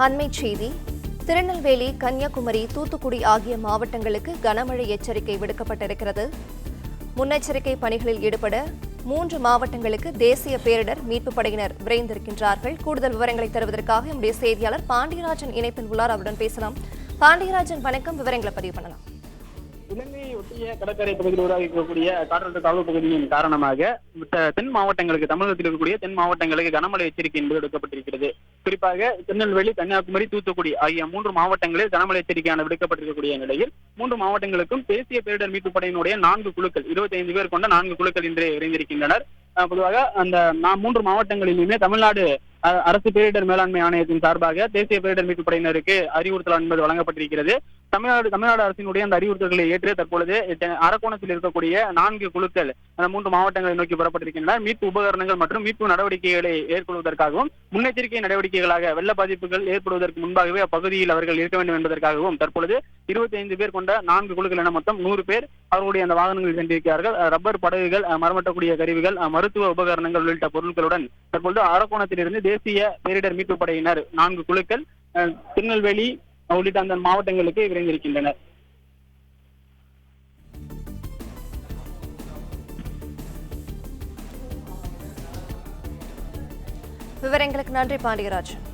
அண்மைச் செய்தி. திருநெல்வேலி, கன்னியாகுமரி, தூத்துக்குடி ஆகிய மாவட்டங்களுக்கு கனமழை எச்சரிக்கை விடுக்கப்பட்டிருக்கிறது. முன்னெச்சரிக்கை பணிகளில் ஈடுபட 3 மாவட்டங்களுக்கு தேசிய பேரிடர் மீட்புப் படையினர் விரைந்திருக்கின்றார்கள். கூடுதல் விவரங்களை தருவதற்காக நம்முடைய செய்தியாளர் பாண்டியராஜன் இணைப்பில் உள்ளார். அவருடன் பேசலாம். பாண்டியராஜன், வணக்கம். விவரங்களை பதிவு பண்ணலாம். இலங்கையை ஒட்டிய கடற்கரை பகுதியில் உருவாகி இருக்கக்கூடிய காற்றழுத்த தாழ்வு பகுதியின் காரணமாக தென் மாவட்டங்களுக்கு, தமிழகத்தில் இருக்கக்கூடிய தென் மாவட்டங்களுக்கு கனமழை எச்சரிக்கை என்பது விடுக்கப்பட்டிருக்கிறது. குறிப்பாக திருநெல்வேலி, கன்னியாகுமரி, தூத்துக்குடி ஆகிய 3 மாவட்டங்களில் கனமழை எச்சரிக்கையான விடுக்கப்பட்டிருக்கக்கூடிய நிலையில் 3 மாவட்டங்களுக்கும் தேசிய பேரிடர் மீட்பு படையினுடைய 4 குழுக்கள், 25 பேர் கொண்ட 4 குழுக்கள் இன்று விரைந்திருக்கின்றனர். பொதுவாக அந்த 3 மாவட்டங்களிலுமே தமிழ்நாடு அரசு பேரிடர் மேலாண்மை ஆணையத்தின் சார்பாக தேசிய பேரிடர் மீட்பு படையினருக்கு அறிவுறுத்தல் என்பது வழங்கப்பட்டிருக்கிறது. தமிழ்நாடு அரசினுடைய அந்த அறிவுறுத்தல்களை ஏற்று தற்பொழுது அரக்கோணத்தில் இருக்கக்கூடிய 4 குழுக்கள் அந்த 3 மாவட்டங்களை நோக்கி புறப்பட்டிருக்கின்றன. மீட்பு உபகரணங்கள் மற்றும் மீட்பு நடவடிக்கைகளை ஏற்படுவதற்காகவும், முன்னெச்சரிக்கை நடவடிக்கைகளாக வெள்ள பாதிப்புகள் ஏற்படுவதற்கு முன்பாகவே அப்பகுதியில் அவர்கள் இருக்க வேண்டும் என்பதற்காகவும் தற்பொழுது 25 பேர் கொண்ட 4 குழுக்கள் என மொத்தம் 100 பேர் அவர்களுடைய அந்த வாகனங்களில் சென்றிருக்கிறார்கள். ரப்பர் படகுகள், மரமட்டக்கூடிய கருவிகள், மருத்துவ உபகரணங்கள் உள்ளிட்ட பொருட்களுடன் தற்பொழுது அரக்கோணத்திலிருந்து தேசிய பேரிடர் மீட்பு படையினர் 4 குழுக்கள் திருநெல்வேலி உள்ளிட்ட அந்த மாவட்டங்களுக்கு விரைந்திருக்கின்றனர். விவரங்களுக்கு நன்றி பாண்டியராஜன்.